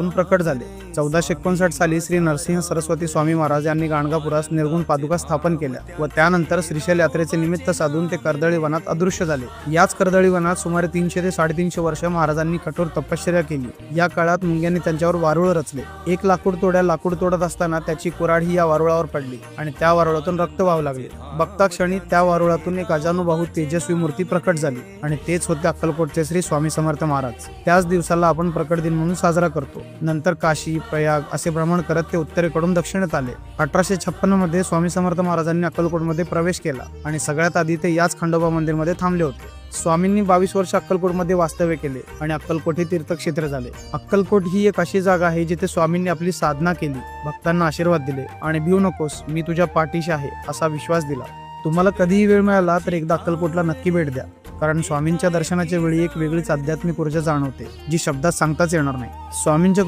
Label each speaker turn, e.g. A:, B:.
A: प्रकट झाले। 1459 साली श्री नरसिंह सरस्वती स्वामी महाराज यांनी गाणगापुरास निर्गुण पादुका स्थापन केल्या व त्यानंतर श्रीशैल यात्रेचे निमित्त साधून ते कर्दळी वनात अदृश्य झाले। याच कर्दळी वनात सुमारे 300 ते 350 वर्ष महाराजांनी कठोर तपश्चर्या केली। या काळात मुंग्यांनी त्यांच्यावर वारुळ रचले। एक लाकूड तोडत असताना त्याची कुऱ्हाड ही या वारुळावर पडली आणि त्या वारुळातून रक्त वाहू लागले। बघता क्षणी त्या वारुळातून एक अजानुबाहू तेजस्वी मूर्ती प्रकट झाली आणि तेच होते अक्कलकोटचे श्री स्वामी समर्थ महाराज। त्याच दिवसाला आपण प्रकट दिन म्हणून साजरा करतो। नंतर काशी, प्रयाग असे भ्रमण करत ते उत्तरेकडून दक्षिणेत आले। 1856 मध्ये स्वामी समर्थ महाराजांनी अक्कलकोटमध्ये प्रवेश केला आणि सगळ्यात आधी ते याच खंडोबा मंदिरमध्ये थांबले होते। स्वामींनी 22 वर्ष अक्कलकोटमध्ये वास्तव्य केले आणि अक्कलकोट हे तीर्थक्षेत्र झाले। अक्कलकोट ही एक अशी जागा आहे जिथे स्वामींनी आपली साधना केली, भक्तांना आशीर्वाद दिले आणि भिवू नकोस, मी तुझ्या पाठीशी आहे असा विश्वास दिला। तुम्हाला कधीही वेळ मिळाला तर एकदा अक्कलकोटला नक्की भेट द्या, कारण स्वामींच्या दर्शनाच्या वेळी एक वेगळीच आध्यात्मिक ऊर्जा जाणवते जी शब्दात सांगताच येणार नाही। स्वामींच्या